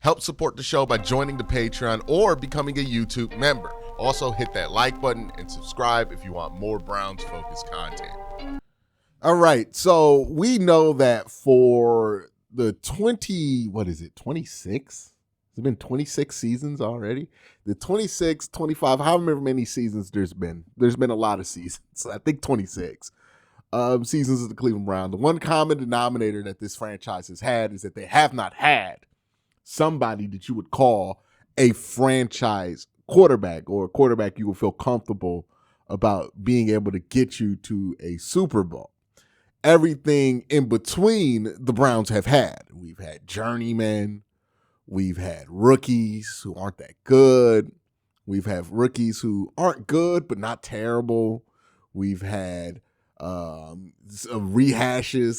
Help support the show by joining the Patreon or becoming a YouTube member. Also, hit that like button and subscribe if you want more Browns-focused content. All right, so we know that for the 26? It's been 26 seasons already. The 26, 25, however many seasons there's been. There's been a lot of seasons. I think 26 seasons of the Cleveland Browns. The one common denominator that this franchise has had is that they have not had somebody that you would call a franchise quarterback, or a quarterback you will feel comfortable about being able to get you to a Super Bowl. Everything in between the Browns have had. We've had journeymen. We've had rookies who aren't that good. We've had rookies who aren't good but not terrible. We've had rehashes,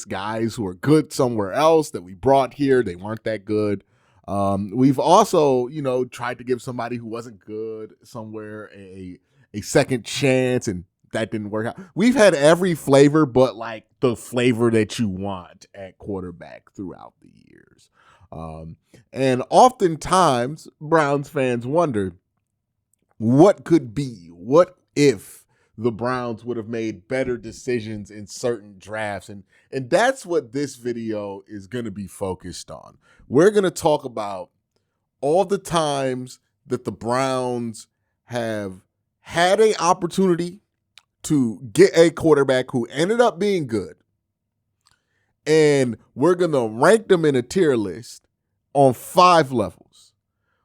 guys who are good somewhere else that we brought here. They weren't that good. We've also, tried to give somebody who wasn't good somewhere a second chance, and that didn't work out. We've had every flavor but like the flavor that you want at quarterback throughout the years. And oftentimes Browns fans wonder what could be, what if the Browns would have made better decisions in certain drafts. And that's what this video is going to be focused on. We're going to talk about all the times that the Browns have had an opportunity to get a quarterback who ended up being good. And we're going to rank them in a tier list on 5 levels.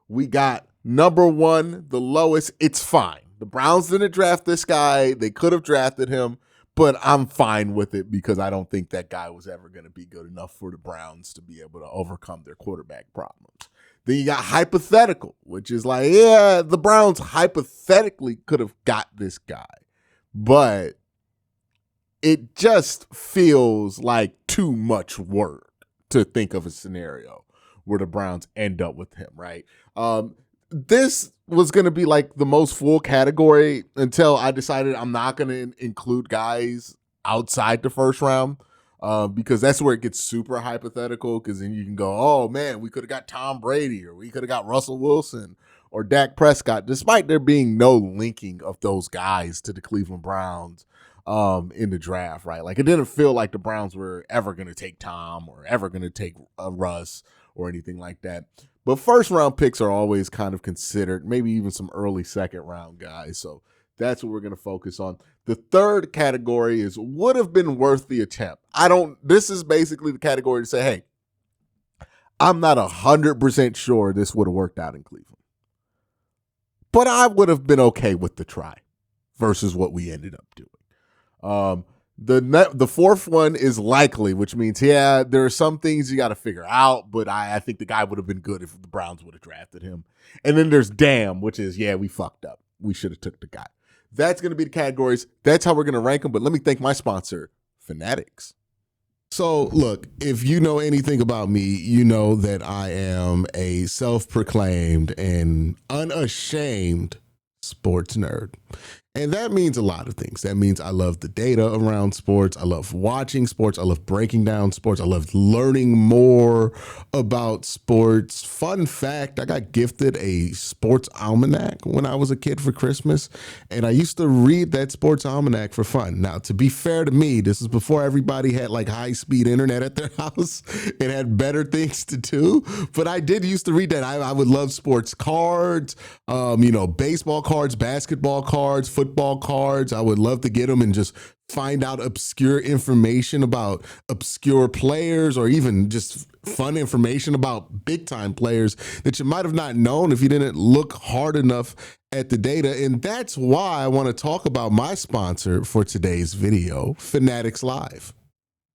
We got number 1, the lowest, it's fine. The Browns didn't draft this guy. They could have drafted him, but I'm fine with it because I don't think that guy was ever going to be good enough for the Browns to be able to overcome their quarterback problems. Then you got hypothetical, which is like, yeah, the Browns hypothetically could have got this guy, but it just feels like too much work to think of a scenario where the Browns end up with him, right? This was going to be like the most full category until I decided I'm not going to include guys outside the first round because that's where it gets super hypothetical, because then you can go, oh, man, we could have got Tom Brady, or we could have got Russell Wilson or Dak Prescott, despite there being no linking of those guys to the Cleveland Browns in the draft, right? Like, it didn't feel like the Browns were ever going to take Tom or ever going to take Russ or anything like that. But first round picks are always kind of considered, maybe even some early second round guys. So that's what we're going to focus on. The third category is would have been worth the attempt. This is basically the category to say, hey, I'm not 100% sure this would have worked out in Cleveland, but I would have been okay with the try versus what we ended up doing. The fourth one is likely, which means, yeah, there are some things you got to figure out, but I think the guy would have been good if the Browns would have drafted him. And then there's damn, which is, yeah, we fucked up. We should have took the guy. That's going to be the categories. That's how we're going to rank them. But let me thank my sponsor, Fanatics. So, look, if you know anything about me, you know that I am a self-proclaimed and unashamed sports nerd. And that means a lot of things. That means I love the data around sports. I love watching sports. I love breaking down sports. I love learning more about sports. Fun fact, I got gifted a sports almanac when I was a kid for Christmas, and I used to read that sports almanac for fun. Now, to be fair to me, this is before everybody had like high-speed internet at their house and had better things to do, but I did used to read that. I would love sports cards, baseball cards, basketball cards, football cards. I would love to get them and just find out obscure information about obscure players, or even just fun information about big time players that you might have not known if you didn't look hard enough at the data. And that's why I want to talk about my sponsor for today's video, Fanatics Live.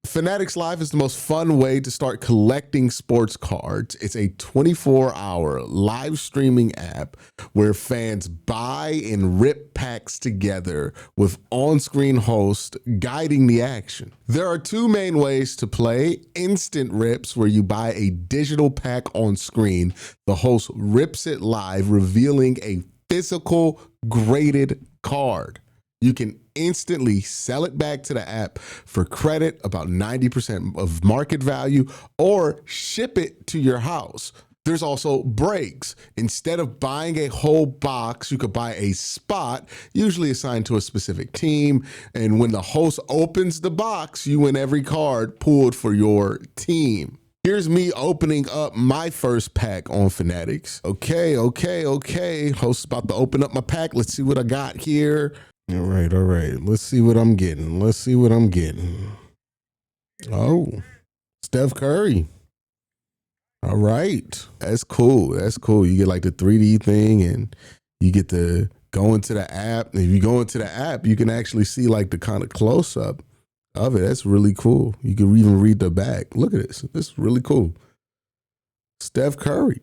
Fanatics Live is the most fun way to start collecting sports cards. It's a 24-hour live streaming app where fans buy and rip packs together with on-screen hosts guiding the action. There are 2 main ways to play: instant rips, where you buy a digital pack on screen. The host rips it live, revealing a physical graded card. You can instantly sell it back to the app for credit, about 90% of market value, or ship it to your house. There's also breaks. Instead of buying a whole box, you could buy a spot, usually assigned to a specific team. And when the host opens the box, you win every card pulled for your team. Here's me opening up my first pack on Fanatics. Okay. Host's about to open up my pack. Let's see what I got here. All right. Let's see what I'm getting. Oh, Steph Curry. All right. That's cool. You get like the 3D thing and you get to go into the app. And if you go into the app, you can actually see like the kind of close up of it. That's really cool. You can even read the back. Look at this. This is really cool. Steph Curry.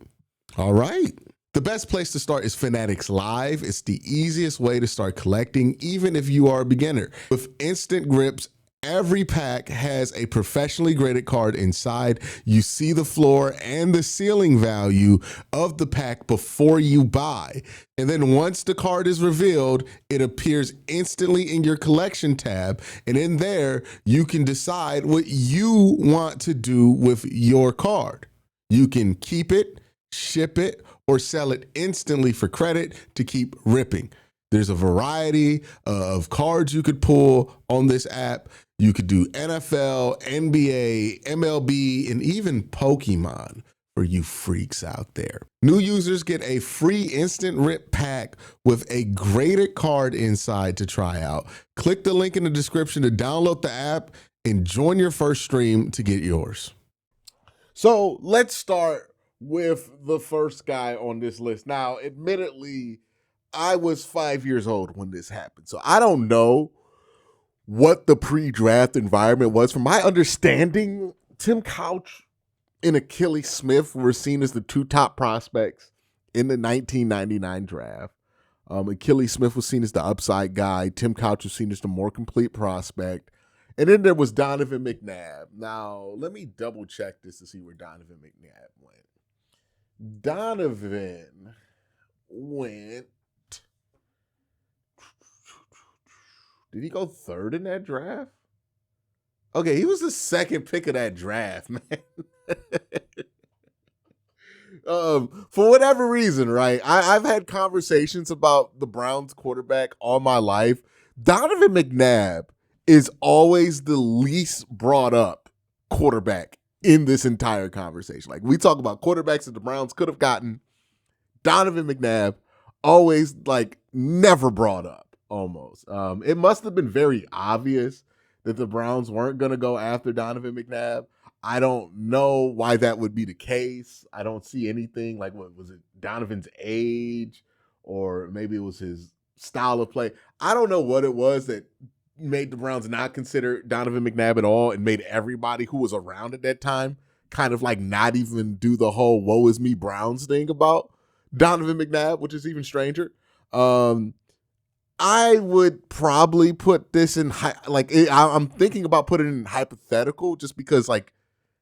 All right. The best place to start is Fanatics Live. It's the easiest way to start collecting, even if you are a beginner. With instant grips, every pack has a professionally graded card inside. You see the floor and the ceiling value of the pack before you buy. And then once the card is revealed, it appears instantly in your collection tab. And in there, you can decide what you want to do with your card. You can keep it, ship it, or sell it instantly for credit to keep ripping. There's a variety of cards you could pull on this app. You could do NFL, NBA, MLB, and even Pokemon for you freaks out there. New users get a free instant rip pack with a graded card inside to try out. Click the link in the description to download the app and join your first stream to get yours. So let's start with the first guy on this list. Now, admittedly, I was 5 years old when this happened, so I don't know what the pre-draft environment was. From my understanding, Tim Couch and Achilles Smith were seen as the two top prospects in the 1999 draft. Achilles Smith was seen as the upside guy. Tim Couch was seen as the more complete prospect. And then there was Donovan McNabb. Now, let me double check this to see where Donovan McNabb went. Donovan went... Did he go third in that draft? Okay, he was the second pick of that draft, man. For whatever reason, right? I've had conversations about the Browns quarterback all my life. Donovan McNabb is always the least brought up quarterback in this entire conversation. Like, we talk about quarterbacks that the Browns could have gotten. Donovan McNabb always like never brought up. Almost. It must have been very obvious that the Browns weren't going to go after Donovan McNabb. I don't know why that would be the case. I don't see anything like, what was it, Donovan's age, or maybe it was his style of play. I don't know what it was that made the Browns not consider Donovan McNabb at all and made everybody who was around at that time kind of like not even do the whole woe is me Browns thing about Donovan McNabb, which is even stranger. I would probably put this in I'm thinking about putting it in hypothetical just because like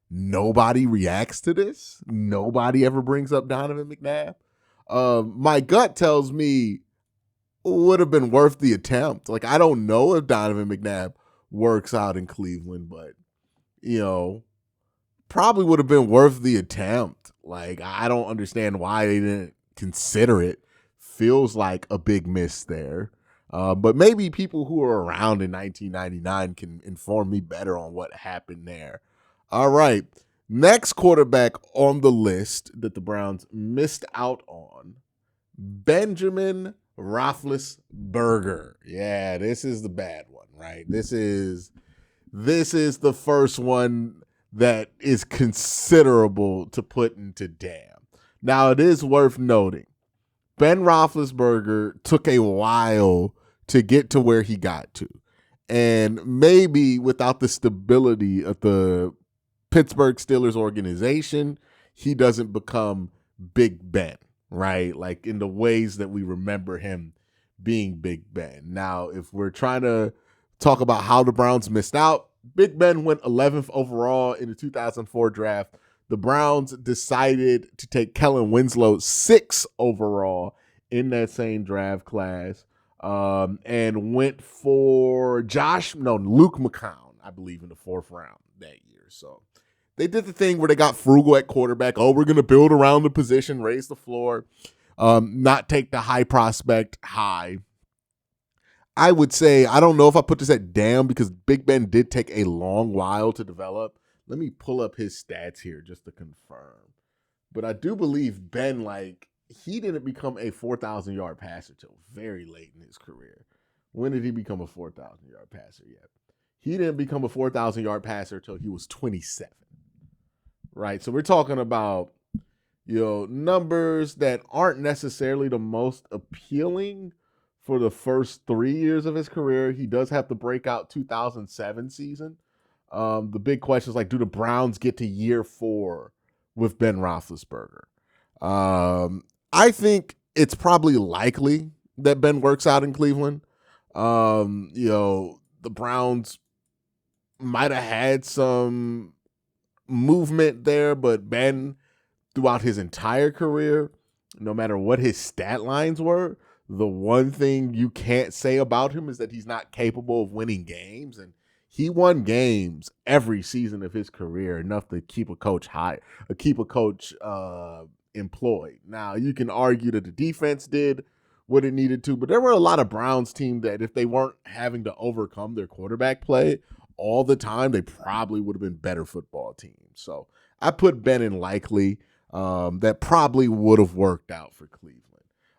nobody reacts to this. Nobody ever brings up Donovan McNabb. My gut tells me would have been worth the attempt. Like, I don't know if Donovan McNabb works out in Cleveland, but probably would have been worth the attempt. Like, I don't understand why they didn't consider it. Feels like a big miss there. But maybe people who were around in 1999 can inform me better on what happened there. All right. Next quarterback on the list that the Browns missed out on, Benjamin Roethlisberger. Yeah, this is the bad one, right? This is the first one that is considerable to put into damn. Now, it is worth noting, Ben Roethlisberger took a while to get to where he got to. And maybe without the stability of the Pittsburgh Steelers organization, he doesn't become Big Ben, right? Like in the ways that we remember him being Big Ben. Now, if we're trying to talk about how the Browns missed out, Big Ben went 11th overall in the 2004 draft. The Browns decided to take Kellen Winslow 6th overall in that same draft class, and went for Luke McCown, I believe, in the 4th round that year. So They did the thing where they got frugal at quarterback. Oh, we're going to build around the position, raise the floor, not take the high prospect high. I would say, I don't know if I put this at damn because Big Ben did take a long while to develop. Let me pull up his stats here just to confirm. But I do believe Ben, he didn't become a 4,000-yard passer till very late in his career. When did he become a 4,000-yard passer yet? He didn't become a 4,000-yard passer till he was 27. Right? So we're talking about, numbers that aren't necessarily the most appealing for the first 3 years of his career. He does have the breakout 2007 season. The big question is, do the Browns get to year 4 with Ben Roethlisberger? I think it's probably likely that Ben works out in Cleveland. The Browns might have had some movement there, but Ben, throughout his entire career, no matter what his stat lines were, the one thing you can't say about him is that he's not capable of winning games. And he won games every season of his career, enough to keep a coach employed. Now, you can argue that the defense did what it needed to, but there were a lot of Browns teams that if they weren't having to overcome their quarterback play all the time, they probably would have been better football teams. So I put Ben in likely. That probably would have worked out for Cleveland.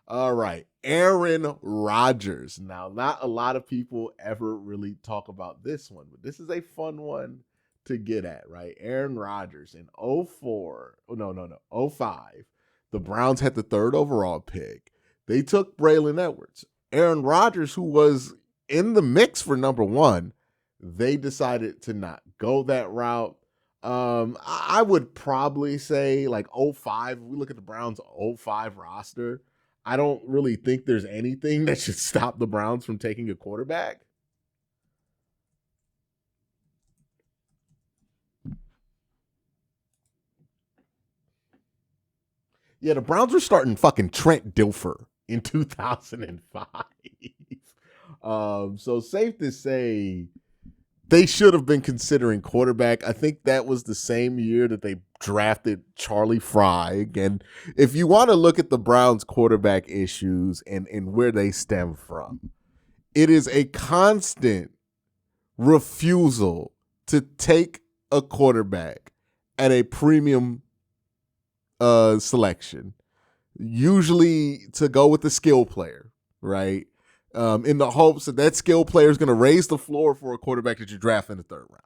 All right, Aaron Rodgers. Now, not a lot of people ever really talk about this one, but this is a fun one to get at, right? Aaron Rodgers in 05, the Browns had the 3rd overall pick. They took Braylon Edwards. Aaron Rodgers, who was in the mix for number 1, they decided to not go that route. I would probably say 05, if we look at the Browns 05 roster, I don't really think there's anything that should stop the Browns from taking a quarterback. Yeah, the Browns were starting fucking Trent Dilfer in 2005. So safe to say they should have been considering quarterback. I think that was the same year that they drafted Charlie Fry. And if you want to look at the Browns quarterback issues and where they stem from, it is a constant refusal to take a quarterback at a premium selection, usually to go with the skill player, right? In the hopes that skill player is going to raise the floor for a quarterback that you draft in the 3rd round.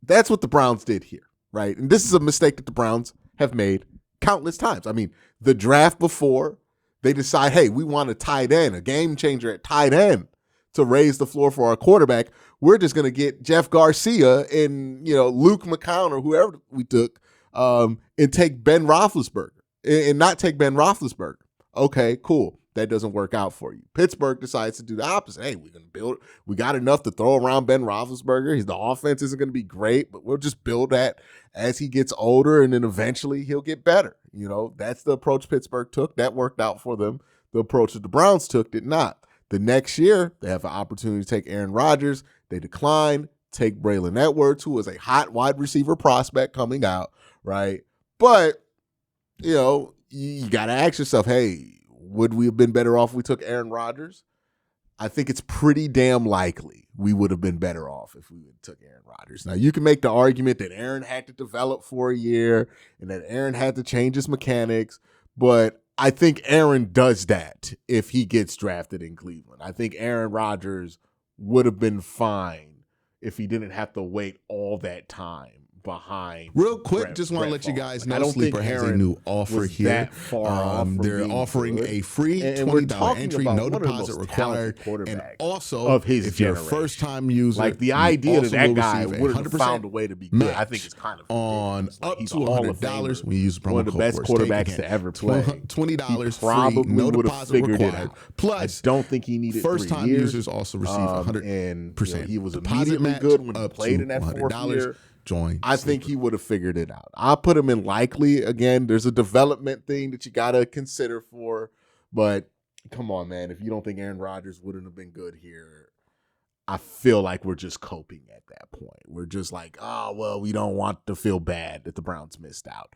That's what the Browns did here, right? And this is a mistake that the Browns have made countless times. I mean, the draft before, they decide, hey, we want a tight end, a game changer at tight end to raise the floor for our quarterback. We're just going to get Jeff Garcia and, Luke McCown or whoever we took and take Ben Roethlisberger and not take Ben Roethlisberger. Okay, cool. That doesn't work out for you. Pittsburgh decides to do the opposite. Hey, we got enough to throw around Ben Roethlisberger. The offense isn't going to be great, but we'll just build that as he gets older, and then eventually he'll get better. That's the approach Pittsburgh took. That worked out for them. The approach that the Browns took did not. The next year, they have an opportunity to take Aaron Rodgers. They decline, take Braylon Edwards, who was a hot wide receiver prospect coming out, right? But, you got to ask yourself, hey, would we have been better off if we took Aaron Rodgers? I think it's pretty damn likely we would have been better off if we took Aaron Rodgers. Now, you can make the argument that Aaron had to develop for a year and that Aaron had to change his mechanics, but I think Aaron does that if he gets drafted in Cleveland. I think Aaron Rodgers would have been fine if he didn't have to wait all that time behind. Real quick, just want to let you guys know, Sleeper has a new offer here. They're offering a free $20 entry, no deposit required, and also of his if you're a first-time user, the idea that guy would have found a way to be good, I think it's kind of on up to $100 when you use promo code. One of the best quarterbacks to ever play. $20 free, no deposit required. Plus, I don't think he needed first-time users also receive 100%. He was immediately good when he played in that 4th year. I think he would have figured it out. I'll put him in likely. Again, there's a development thing that you got to consider for. But come on, man. If you don't think Aaron Rodgers wouldn't have been good here, I feel like we're just coping at that point. We're just like, oh, well, we don't want to feel bad that the Browns missed out.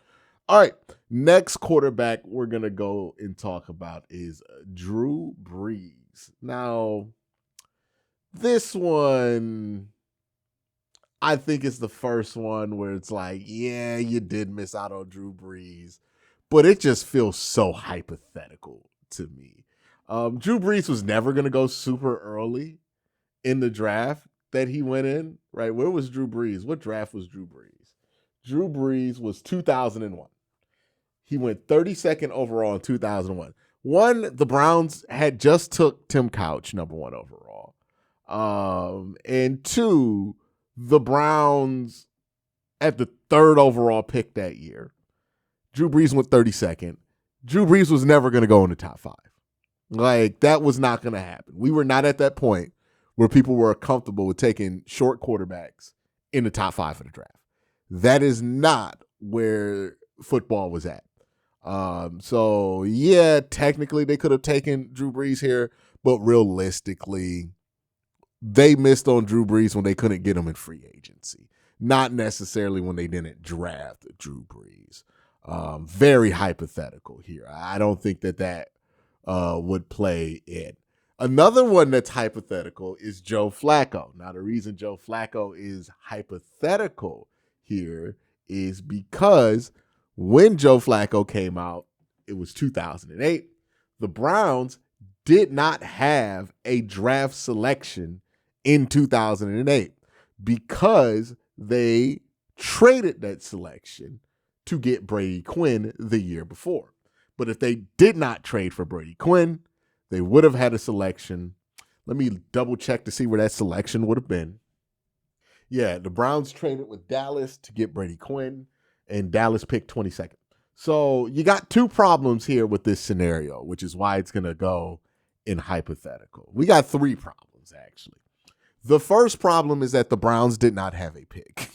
All right, next quarterback we're going to go and talk about is Drew Brees. Now, this one, I think is the first one where it's like, yeah, you did miss out on Drew Brees, but it just feels so hypothetical to me. Drew Brees was never going to go super early in the draft that he went in, right? Where was Drew Brees? What draft was Drew Brees? Drew Brees was 2001. He went 32nd overall in 2001. One, the Browns had just took Tim Couch, number 1 overall. And 2, the Browns at the 3rd overall pick that year. Drew Brees went 32nd. Drew Brees was never going to go in the top 5. Like, that was not going to happen. We were not at that point where people were comfortable with taking short quarterbacks in the top 5 of the draft. That is not where football was at. So, yeah, technically they could have taken Drew Brees here, but realistically, they missed on Drew Brees when they couldn't get him in free agency, not necessarily when they didn't draft Drew Brees. Very hypothetical here. I don't think that would play in. Another one that's hypothetical is Joe Flacco. Now, the reason Joe Flacco is hypothetical here is because when Joe Flacco came out, it was 2008. The Browns did not have a draft selection in 2008 because they traded that selection to get Brady Quinn the year before. But if they did not trade for Brady Quinn, they would have had a selection. Let me double check to see where that selection would have been. Yeah, the Browns traded with Dallas to get Brady Quinn, and Dallas picked 22nd. So you got 2 problems here with this scenario, which is why it's going to go in hypothetical. We got 3 problems, actually. The first problem is that the Browns did not have a pick.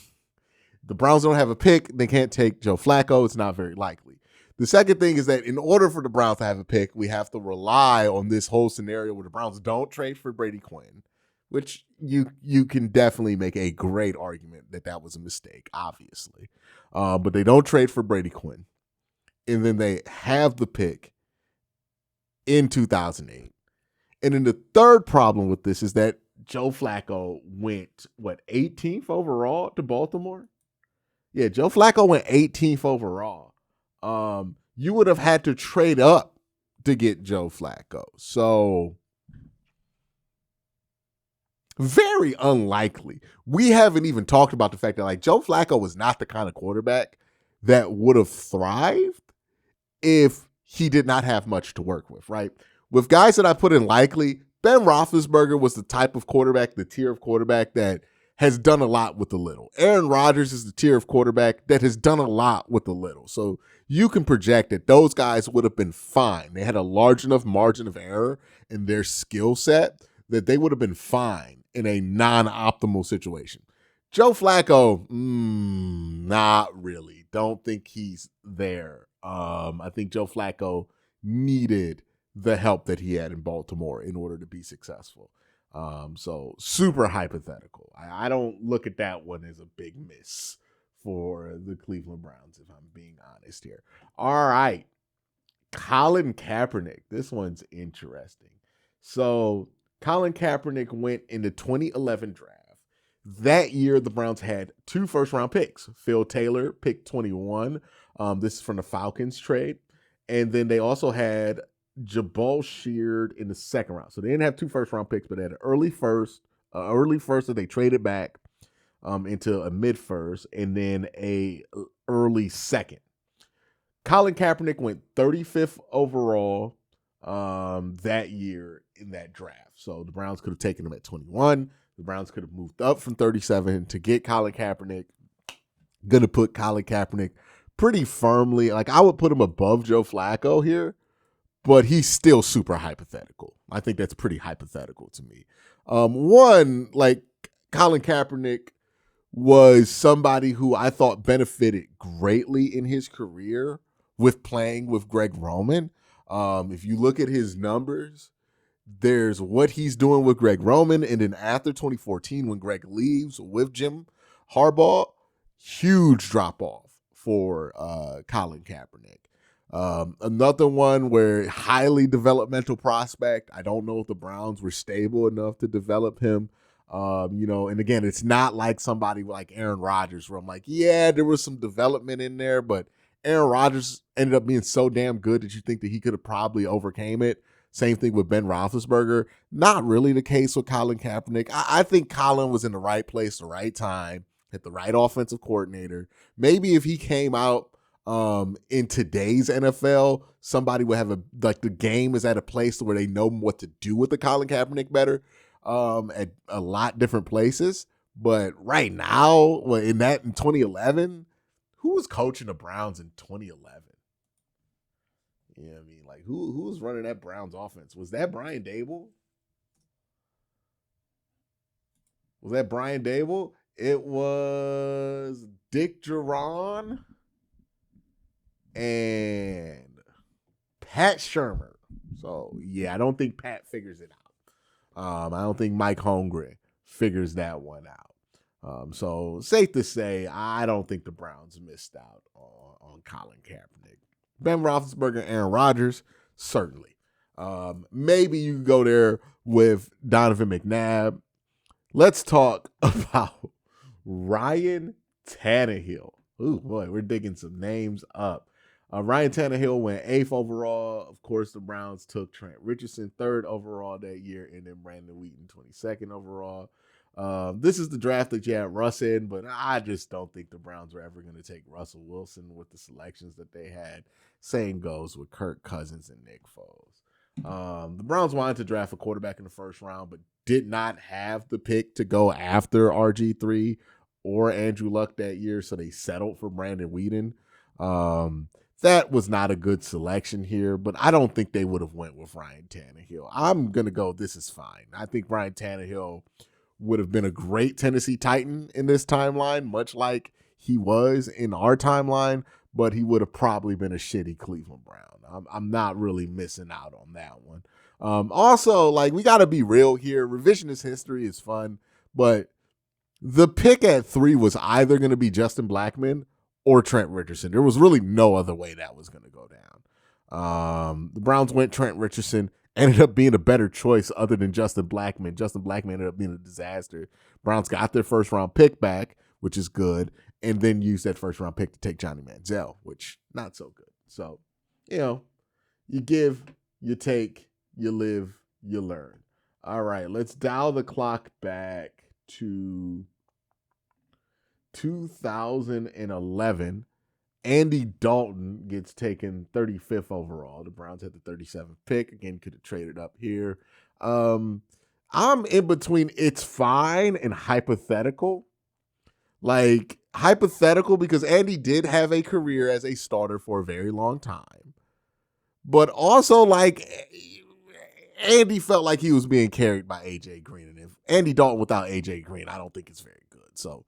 The Browns don't have a pick. They can't take Joe Flacco. It's not very likely. The second thing is that in order for the Browns to have a pick, we have to rely on this whole scenario where the Browns don't trade for Brady Quinn, which you can definitely make a great argument that was a mistake, obviously. But they don't trade for Brady Quinn. And then they have the pick in 2008. And then the third problem with this is that Joe Flacco went, 18th overall to Baltimore? Yeah, Joe Flacco went 18th overall. You would have had to trade up to get Joe Flacco. So, very unlikely. We haven't even talked about the fact that, like, Joe Flacco was not the kind of quarterback that would have thrived if he did not have much to work with, right? With guys that I put in likely, Ben Roethlisberger was the type of quarterback, the tier of quarterback that has done a lot with the little. Aaron Rodgers is the tier of quarterback that has done a lot with the little. So you can project that those guys would have been fine. They had a large enough margin of error in their skill set that they would have been fine in a non-optimal situation. Joe Flacco, not really. Don't think he's there. I think Joe Flacco needed the help that he had in Baltimore in order to be successful. So super hypothetical. I don't look at that one as a big miss for the Cleveland Browns, if I'm being honest here. All right. Colin Kaepernick. This one's interesting. So Colin Kaepernick went in the 2011 draft. That year, the Browns had 2 first-round picks. Phil Taylor, pick 21. This is from the Falcons trade. And then they also had Jabal Sheard in the second round. So they didn't have 2 first-round picks, but they had an early first that they traded back into a mid-first, and then a early second. Colin Kaepernick went 35th overall that year in that draft. So the Browns could have taken him at 21. The Browns could have moved up from 37 to get Colin Kaepernick. Going to put Colin Kaepernick pretty firmly. Like, I would put him above Joe Flacco here, but he's still super hypothetical. I think that's pretty hypothetical to me. One, like, Colin Kaepernick was somebody who I thought benefited greatly in his career with playing with Greg Roman. If you look at his numbers, There's what he's doing with Greg Roman, and then after 2014, when Greg leaves with Jim Harbaugh, huge drop off for Colin Kaepernick. Another one where highly developmental prospect. I don't know if the Browns were stable enough to develop him. And again, it's not like somebody like Aaron Rodgers where I'm like, yeah, there was some development in there, but Aaron Rodgers ended up being so damn good that you think that he could have probably overcame it. Same thing with Ben Roethlisberger. Not really the case with Colin Kaepernick. I think Colin was in the right place, the right time, had the right offensive coordinator. Maybe if he came out in today's NFL, somebody would have the game is at a place where they know what to do with the Colin Kaepernick better at a lot different places. But right now, in 2011, who was coaching the Browns in 2011? You know what I mean? Like, who was running that Browns offense? Was that Brian Dable? Was that Brian Dable? It was Dick Duran and Pat Shurmur. So, yeah, I don't think Pat figures it out. I don't think Mike Holmgren figures that one out. So, safe to say, I don't think the Browns missed out on Colin Kaepernick. Ben Roethlisberger, Aaron Rodgers, certainly. Maybe you can go there with Donovan McNabb. Let's talk about Ryan Tannehill. Ooh, boy, we're digging some names up. Ryan Tannehill went 8th overall. Of course, the Browns took Trent Richardson 3rd overall that year, and then Brandon Wheaton 22nd overall. This is the draft that you had Russ in, but I just don't think the Browns were ever going to take Russell Wilson with the selections that they had. Same goes with Kirk Cousins and Nick Foles. The Browns wanted to draft a quarterback in the first round, but did not have the pick to go after RG3 or Andrew Luck that year, so they settled for Brandon Wheaton. That was not a good selection here, but I don't think they would have went with Ryan Tannehill. I'm going to go, this is fine. I think Ryan Tannehill would have been a great Tennessee Titan in this timeline, much like he was in our timeline, but he would have probably been a shitty Cleveland Brown. I'm not really missing out on that one. Also, we got to be real here. Revisionist history is fun, but the pick at 3 was either going to be Justin Blackmon or Trent Richardson. There was really no other way that was going to go down. The Browns went Trent Richardson. Ended up being a better choice other than Justin Blackmon. Justin Blackmon ended up being a disaster. Browns got their first round pick back, which is good, and then used that first round pick to take Johnny Manziel, which not so good. So, you give, you take, you live, you learn. All right, let's dial the clock back to 2011. Andy Dalton gets taken 35th overall. The Browns had the 37th pick. Again, could have traded up here. I'm in between it's fine and hypothetical. Hypothetical because Andy did have a career as a starter for a very long time. But also, Andy felt like he was being carried by A.J. Green. And if Andy Dalton without A.J. Green, I don't think it's very good. So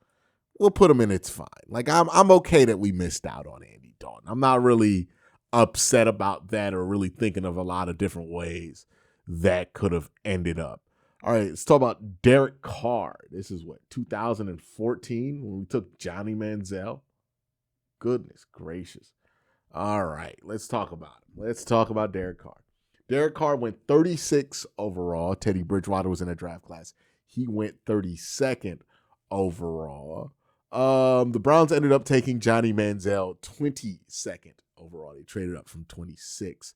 we'll put him in it's fine. I'm okay that we missed out on Andy Dalton. I'm not really upset about that or really thinking of a lot of different ways that could have ended up. All right, let's talk about Derek Carr. This is 2014 when we took Johnny Manziel. Goodness gracious. All right, let's talk about him. Let's talk about Derek Carr. Derek Carr went 36 overall. Teddy Bridgewater was in that draft class. He went 32nd overall. The Browns ended up taking Johnny Manziel 22nd overall. They traded up from 26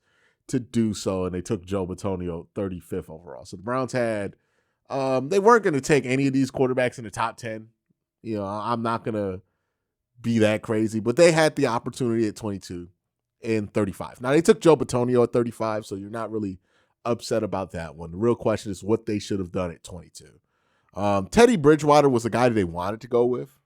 to do so, and they took Joe Bitonio 35th overall. So the Browns had, they weren't going to take any of these quarterbacks in the top 10. I'm not going to be that crazy, but they had the opportunity at 22 and 35. Now, they took Joe Bitonio at 35, so you're not really upset about that one. The real question is what they should have done at 22. Teddy Bridgewater was the guy that they wanted to go with.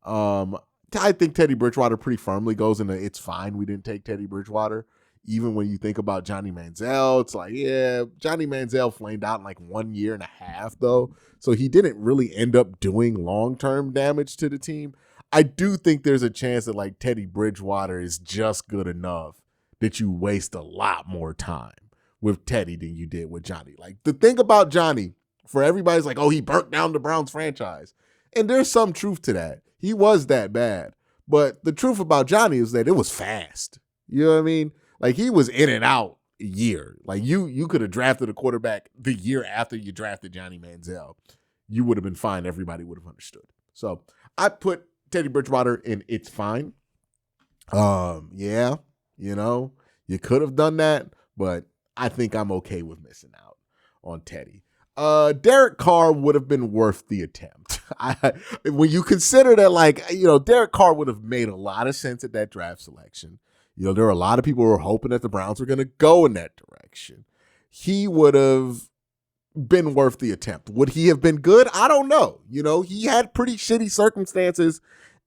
I think Teddy Bridgewater pretty firmly goes into it's fine we didn't take Teddy Bridgewater. Even when you think about Johnny Manziel, it's Johnny Manziel flamed out in 1 year and a half, though. So he didn't really end up doing long-term damage to the team. I do think there's a chance that Teddy Bridgewater is just good enough that you waste a lot more time with Teddy than you did with Johnny. Like, the thing about Johnny, for everybody's like, oh, he burnt down the Browns franchise. And there's some truth to that. He was that bad. But the truth about Johnny is that it was fast. You know what I mean? Like, he was in and out a year. Like, you could have drafted a quarterback the year after you drafted Johnny Manziel. You would have been fine. Everybody would have understood. So I put Teddy Bridgewater in it's fine. Yeah, you could have done that, but I think I'm okay with missing out on Teddy. Derek Carr would have been worth the attempt. When you consider that, like, Derek Carr would have made a lot of sense at that draft selection. There were a lot of people who were hoping that the Browns were going to go in that direction. He would have been worth the attempt. Would he have been good? I don't know. He had pretty shitty circumstances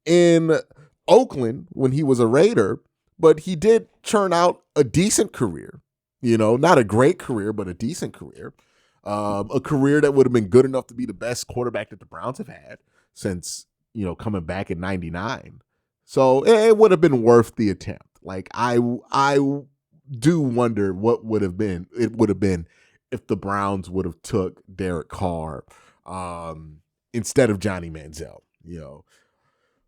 in Oakland when he was a Raider, but he did churn out a decent career. Not a great career, but a decent career. A career that would have been good enough to be the best quarterback that the Browns have had since, coming back in 99. So it would have been worth the attempt. Like, I do wonder what it would have been if the Browns would have took Derek Carr instead of Johnny Manziel.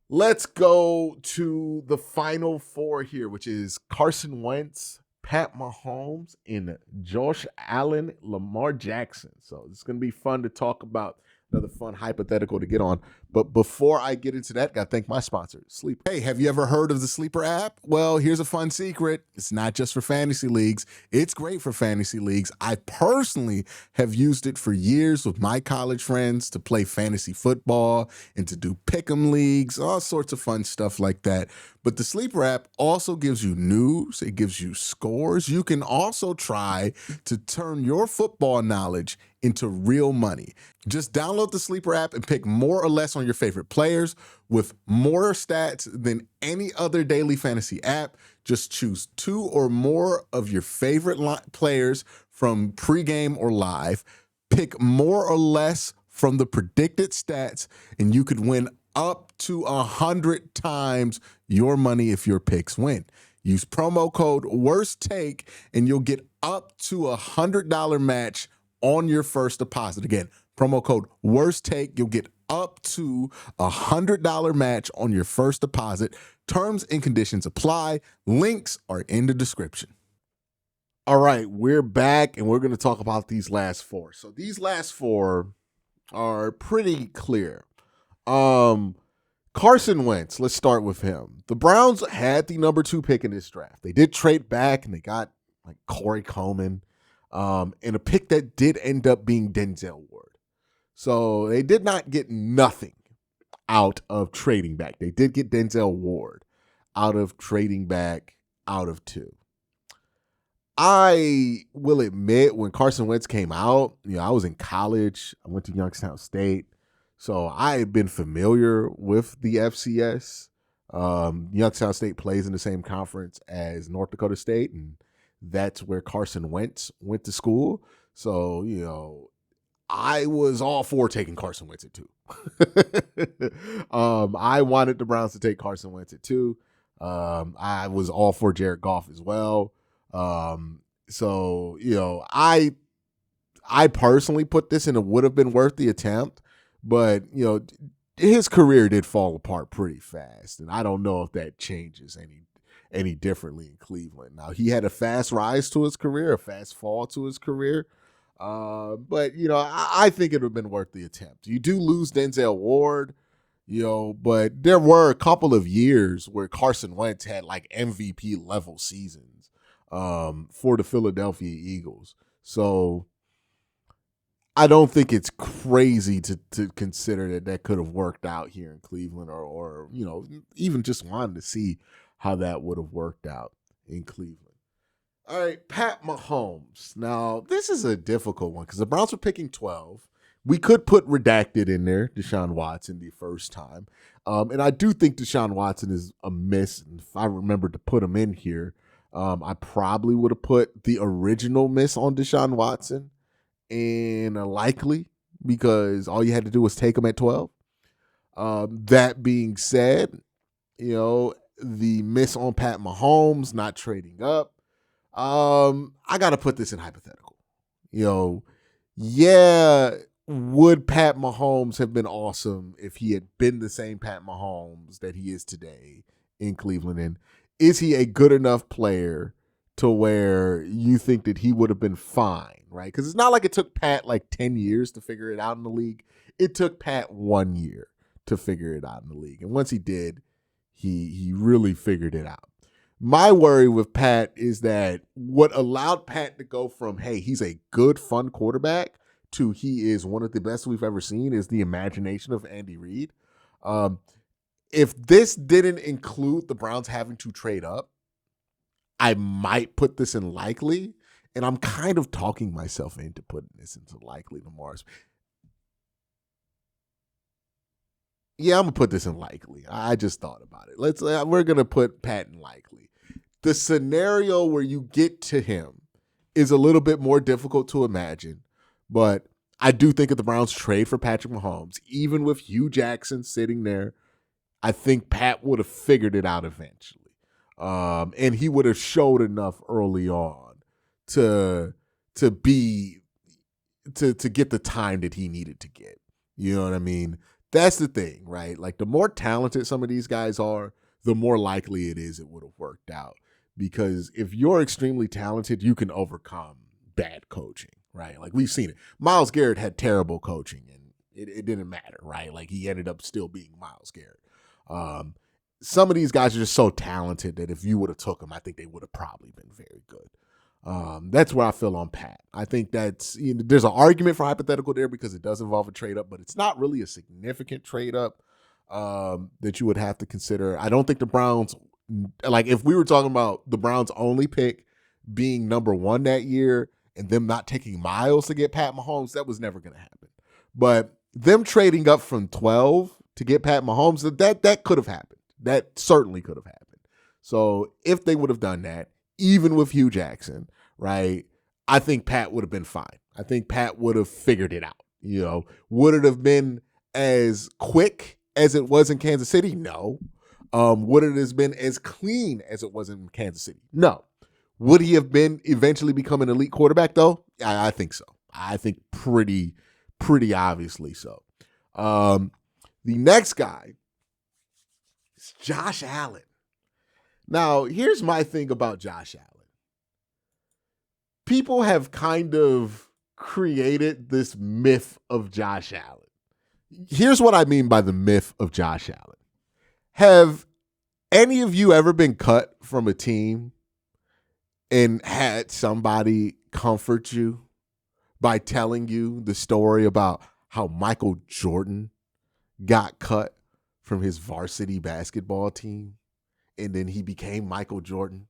Let's go to the final four here, which is Carson Wentz, Pat Mahomes, and Josh Allen, Lamar Jackson. So it's going to be fun to talk about, another fun hypothetical to get on. But before I get into that, got to thank my sponsor, Sleeper. Hey, have you ever heard of the Sleeper app? Well, here's a fun secret. It's not just for fantasy leagues. It's great for fantasy leagues. I personally have used it for years with my college friends to play fantasy football and to do pick'em leagues, all sorts of fun stuff like that. But the Sleeper app also gives you news. It gives you scores. You can also try to turn your football knowledge into real money. Just download the Sleeper app and pick more or less on your favorite players with more stats than any other daily fantasy app. Just choose 2 or more of your favorite players from pregame or live. Pick more or less from the predicted stats, and you could win up to 100 times your money if your picks win. Use promo code WORSTTAKE and you'll get up to $100 match on your first deposit. Again, promo code WORSTTAKE. You'll get up to $100 match on your first deposit. Terms and conditions apply. Links are in the description. All right, we're back, and we're going to talk about these last four. So these last four are pretty clear. Carson Wentz, let's start with him. The Browns had the number 2 pick in this draft. They did trade back, and they got like Corey Coleman, and a pick that did end up being Denzel Ward. So they did not get nothing out of trading back. They did get Denzel Ward out of trading back out of 2. I will admit, when Carson Wentz came out, I was in college. I went to Youngstown State. So I had been familiar with the FCS. Youngstown State plays in the same conference as North Dakota State, and that's where Carson Wentz went to school. So, I was all for taking Carson Wentz at 2. I wanted the Browns to take Carson Wentz at 2. I was all for Jared Goff as well. I personally put this in. It would have been worth the attempt, but his career did fall apart pretty fast, and I don't know if that changes any differently in Cleveland. Now, he had a fast rise to his career, a fast fall to his career, but I think it would have been worth the attempt. You do lose Denzel Ward, but there were a couple of years where Carson Wentz had like MVP level seasons for the Philadelphia Eagles. So I don't think it's crazy to consider that could have worked out here in Cleveland, or even just wanted to see how that would have worked out in Cleveland. All right, Pat Mahomes. Now, this is a difficult one because the Browns were picking 12. We could put redacted in there, Deshaun Watson, the first time. And I do think Deshaun Watson is a miss. And if I remembered to put him in here, I probably would have put the original miss on Deshaun Watson in a likely, because all you had to do was take him at 12. That being said, the miss on Pat Mahomes, not trading up. I got to put this in hypothetical. Yeah, would Pat Mahomes have been awesome if he had been the same Pat Mahomes that he is today in Cleveland? And is he a good enough player to where you think that he would have been fine, right? Because it's not like it took Pat like 10 years to figure it out in the league. It took Pat 1 year to figure it out in the league. And once he did, he really figured it out. My worry with Pat is that what allowed Pat to go from, hey, he's a good, fun quarterback to he is one of the best we've ever seen is the imagination of Andy Reid. If this didn't include the Browns having to trade up, I might put this in likely, and I'm kind of talking myself into putting this into likely tomorrow. Yeah, I'm gonna put this in likely. I just thought about it. We're gonna put Pat in likely. The scenario where you get to him is a little bit more difficult to imagine, but I do think if the Browns trade for Patrick Mahomes, even with Hugh Jackson sitting there, I think Pat would have figured it out eventually. And he would have showed enough early on to get the time that he needed to get. You know what I mean? That's the thing, right? Like the more talented some of these guys are, the more likely it is it would have worked out. Because if you're extremely talented, you can overcome bad coaching, right? Like we've seen it. Myles Garrett had terrible coaching and it didn't matter, right? Like he ended up still being Myles Garrett. Some of these guys are just so talented that if you would have took them, I think they would have probably been very good. That's where I feel on Pat. I think that's, there's an argument for hypothetical there because it does involve a trade up, but it's not really a significant trade up that you would have to consider. I don't think the Browns, like if we were talking about the Browns only pick being number 1 that year and them not taking Miles to get Pat Mahomes, that was never going to happen. But them trading up from 12 to get Pat Mahomes, that could have happened. That certainly could have happened. So if they would have done that, even with Hugh Jackson, right, I think Pat would have been fine. I think Pat would have figured it out. Would it have been as quick as it was in Kansas City? No. Would it have been as clean as it was in Kansas City? No. Would he have been eventually become an elite quarterback though? I think so. I think pretty obviously so. The next guy is Josh Allen. Now, here's my thing about Josh Allen. People have kind of created this myth of Josh Allen. Here's what I mean by the myth of Josh Allen. Have any of you ever been cut from a team and had somebody comfort you by telling you the story about how Michael Jordan got cut from his varsity basketball team and then he became Michael Jordan?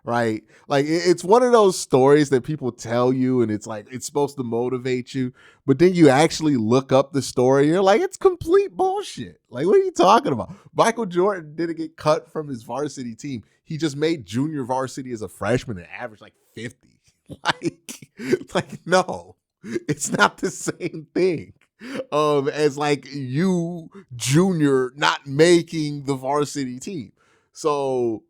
Right? Like it's one of those stories that people tell you and it's like it's supposed to motivate you, but then you actually look up the story and you're like, it's complete bullshit. Like, what are you talking about? Michael Jordan didn't get cut from his varsity team. He just made junior varsity as a freshman and averaged like 50. Like no, it's not the same thing as like you junior not making the varsity team. So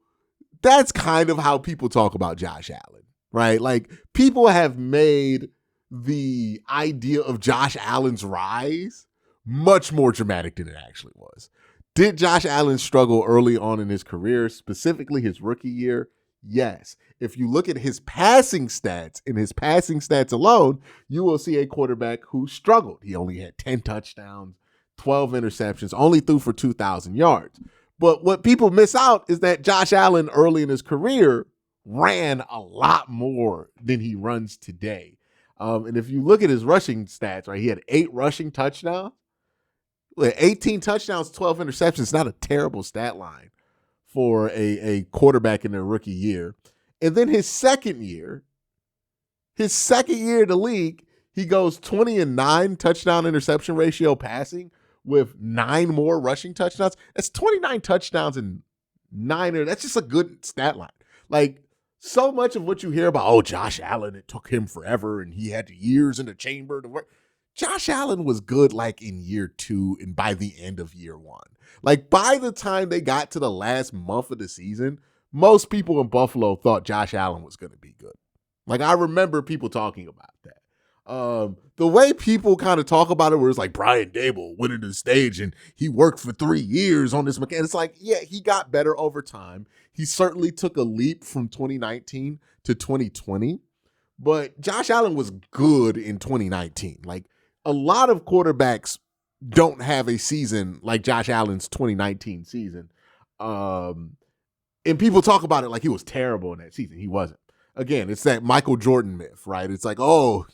that's kind of how people talk about Josh Allen, right? Like people have made the idea of Josh Allen's rise much more dramatic than it actually was. Did Josh Allen struggle early on in his career, specifically his rookie year? Yes. If you look at his passing stats, in his passing stats alone, you will see a quarterback who struggled. He only had 10 touchdowns, 12 interceptions, only threw for 2,000 yards. But what people miss out is that Josh Allen early in his career ran a lot more than he runs today. And if you look at his rushing stats, right, he had 8 rushing touchdowns, 18 touchdowns, 12 interceptions. Not a terrible stat line for a quarterback in their rookie year. And then his second year in the league, he goes 20-9 touchdown interception ratio passing, with 9 more rushing touchdowns. That's 29 touchdowns and 9. That's just a good stat line. Like so much of what you hear about, oh, Josh Allen, it took him forever and he had years in the chamber to work. Josh Allen was good like in year 2 and by the end of year 1. Like by the time they got to the last month of the season, most people in Buffalo thought Josh Allen was going to be good. Like, I remember people talking about that. The way people kind of talk about it, where it's like Brian Dable went into the stage and he worked for 3 years on this mechanic. It's like, yeah, he got better over time. He certainly took a leap from 2019 to 2020, but Josh Allen was good in 2019. Like, a lot of quarterbacks don't have a season like Josh Allen's 2019 season. And people talk about it like he was terrible in that season. He wasn't. Again, it's that Michael Jordan myth, right? It's like, oh,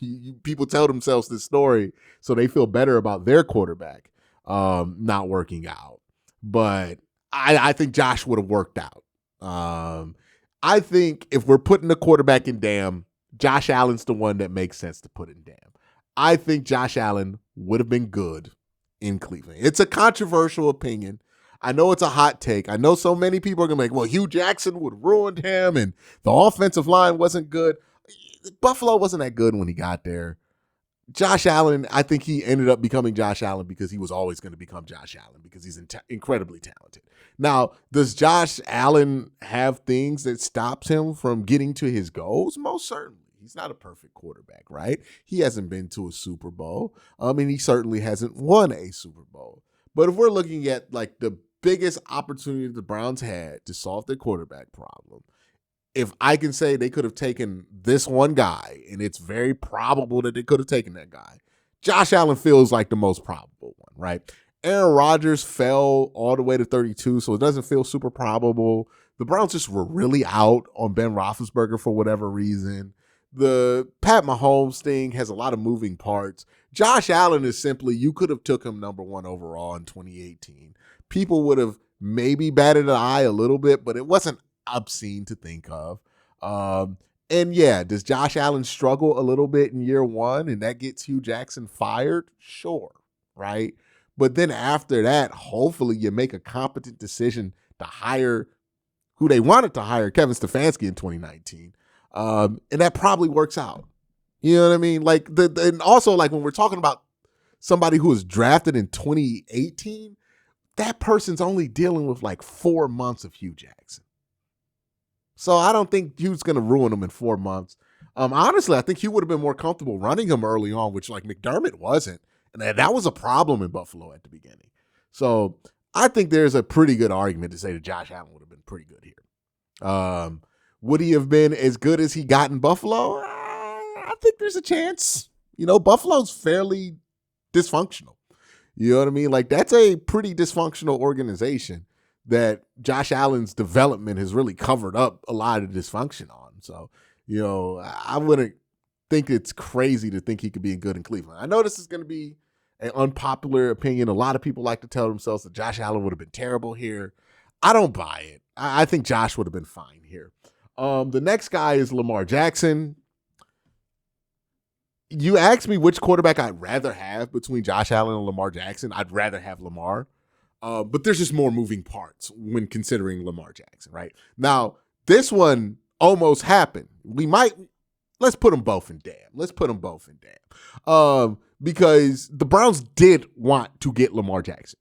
people tell themselves this story so they feel better about their quarterback not working out. But I think Josh would have worked out. I think if we're putting the quarterback in Dam, Josh Allen's the one that makes sense to put in Dam. I think Josh Allen would have been good in Cleveland. It's a controversial opinion. I know it's a hot take. I know so many people are going to be like, well, Hugh Jackson would have ruined him and the offensive line wasn't good. Buffalo wasn't that good when he got there. Josh Allen, I think he ended up becoming Josh Allen because he was always going to become Josh Allen because he's incredibly talented. Now, does Josh Allen have things that stops him from getting to his goals? Most certainly. He's not a perfect quarterback, right? He hasn't been to a Super Bowl. And he certainly hasn't won a Super Bowl. But if we're looking at like the biggest opportunity the Browns had to solve their quarterback problem, if I can say they could have taken this one guy, and it's very probable that they could have taken that guy, Josh Allen feels like the most probable one, right? Aaron Rodgers fell all the way to 32, so it doesn't feel super probable. The Browns just were really out on Ben Roethlisberger for whatever reason. The Pat Mahomes thing has a lot of moving parts. Josh Allen is simply, you could have took him number 1 overall in 2018. People would have maybe batted an eye a little bit, but it wasn't obscene to think of. And yeah, does Josh Allen struggle a little bit in year 1 and that gets Hugh Jackson fired? Sure, right? But then after that, hopefully you make a competent decision to hire who they wanted to hire, Kevin Stefanski in 2019. And that probably works out. You know what I mean? Like and also like when we're talking about somebody who was drafted in 2018, that person's only dealing with like 4 months of Hugh Jackson. So I don't think Hugh's going to ruin him in 4 months. Honestly, I think Hugh would have been more comfortable running him early on, which like McDermott wasn't. And that was a problem in Buffalo at the beginning. So I think there's a pretty good argument to say that Josh Allen would have been pretty good here. Would he have been as good as he got in Buffalo? I think there's a chance. Buffalo's fairly dysfunctional. You know what I mean? Like, that's a pretty dysfunctional organization that Josh Allen's development has really covered up a lot of dysfunction on. So, I wouldn't think it's crazy to think he could be good in Cleveland. I know this is going to be an unpopular opinion. A lot of people like to tell themselves that Josh Allen would have been terrible here. I don't buy it. I think Josh would have been fine here. The next guy is Lamar Jackson. You asked me which quarterback I'd rather have between Josh Allen and Lamar Jackson. I'd rather have Lamar. But there's just more moving parts when considering Lamar Jackson, right? Now, this one almost happened. Let's put them both in Dam. Because the Browns did want to get Lamar Jackson,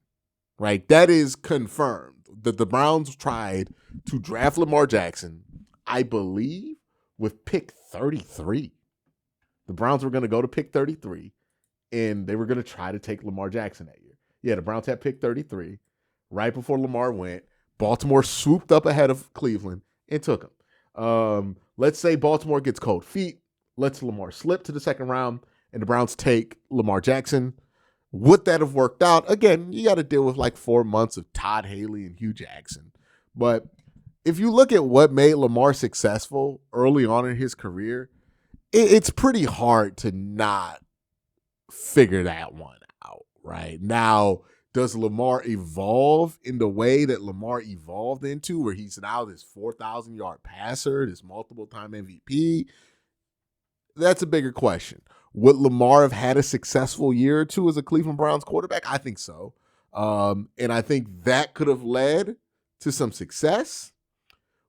right? That is confirmed. That the Browns tried to draft Lamar Jackson, I believe, with pick 33. The Browns were going to go to pick 33, and they were going to try to take Lamar Jackson that year. Yeah, the Browns had pick 33. Right before Lamar went, Baltimore swooped up ahead of Cleveland and took him. Let's say Baltimore gets cold feet, lets Lamar slip to the second round, and the Browns take Lamar Jackson. Would that have worked out? Again, you got to deal with like 4 months of Todd Haley and Hugh Jackson. But if you look at what made Lamar successful early on in his career, it's pretty hard to not figure that one out, right? Now, does Lamar evolve in the way that Lamar evolved into, where he's now this 4,000-yard passer, this multiple-time MVP? That's a bigger question. Would Lamar have had a successful year or two as a Cleveland Browns quarterback? I think so. And I think that could have led to some success,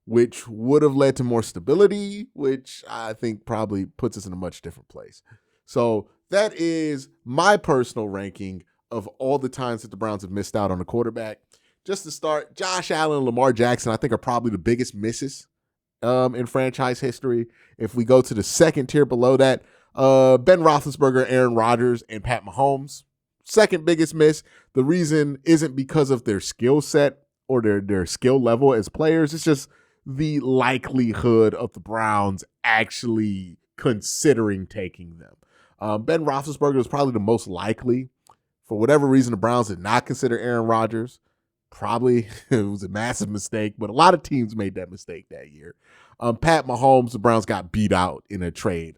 which would have led to more stability, which I think probably puts us in a much different place. So that is my personal ranking of all the times that the Browns have missed out on a quarterback. just to start, Josh Allen and Lamar Jackson, I think, are probably the biggest misses in franchise history. If we go to the second tier below that, Ben Roethlisberger, Aaron Rodgers, and Pat Mahomes, second biggest miss. The reason isn't because of their skill set or their skill level as players. It's just the likelihood of the Browns actually considering taking them. Ben Roethlisberger was probably the most likely. For whatever reason, the Browns did not consider Aaron Rodgers. Probably it was a massive mistake, but a lot of teams made that mistake that year. Pat Mahomes, the Browns got beat out in a trade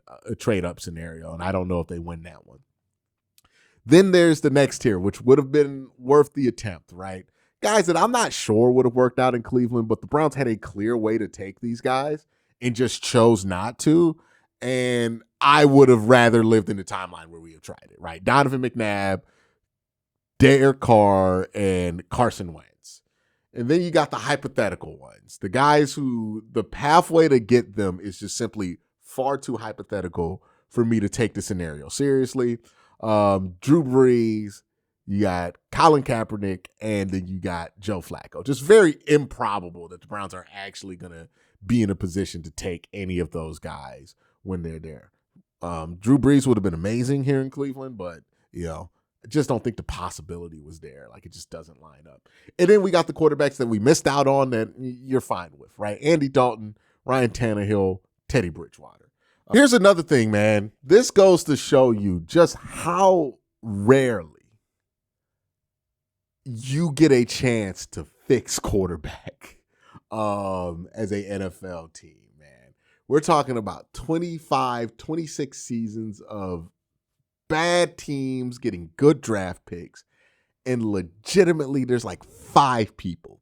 up scenario, and I don't know if they win that one. Then there's the next tier, which would have been worth the attempt, right? Guys that I'm not sure would have worked out in Cleveland, but the Browns had a clear way to take these guys and just chose not to. And I would have rather lived in the timeline where we have tried it, right? Donovan McNabb, Derek Carr, and Carson Wentz. And then you got the hypothetical ones, the guys who the pathway to get them is just simply far too hypothetical for me to take the scenario seriously. Drew Brees, you got Colin Kaepernick, and then you got Joe Flacco. Just very improbable that the Browns are actually going to be in a position to take any of those guys when they're there. Drew Brees would have been amazing here in Cleveland, but, I just don't think the possibility was there. Like, it just doesn't line up. And then we got the quarterbacks that we missed out on that you're fine with, right? Andy Dalton, Ryan Tannehill, Teddy Bridgewater. Here's another thing, man. This goes to show you just how rarely you get a chance to fix quarterback as a NFL team, man. We're talking about 25, 26 seasons of bad teams getting good draft picks, and legitimately there's like 5 people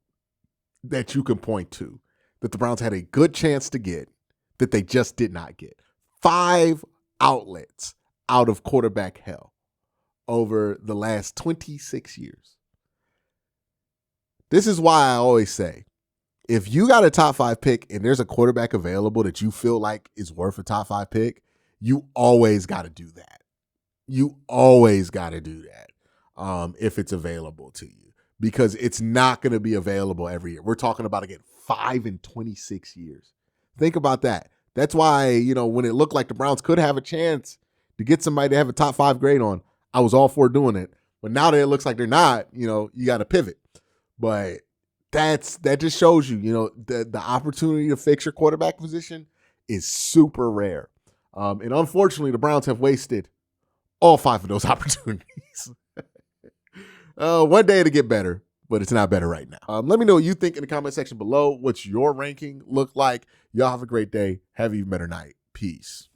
that you can point to that the Browns had a good chance to get that they just did not get. 5 outlets out of quarterback hell over the last 26 years. This is why I always say, if you got a top 5 pick and there's a quarterback available that you feel like is worth a top 5 pick, you always got to do that. You always got to do that if it's available to you, because it's not going to be available every year. We're talking about, again, 5 in 26 years. Think about that. That's why, when it looked like the Browns could have a chance to get somebody to have a top 5 grade on, I was all for doing it. But now that it looks like they're not, you got to pivot. But that just shows you, the opportunity to fix your quarterback position is super rare. And unfortunately, the Browns have wasted all 5 of those opportunities. One day it'll get better, but it's not better right now. Let me know what you think in the comment section below. What's your ranking look like? Y'all have a great day. Have an even better night. Peace.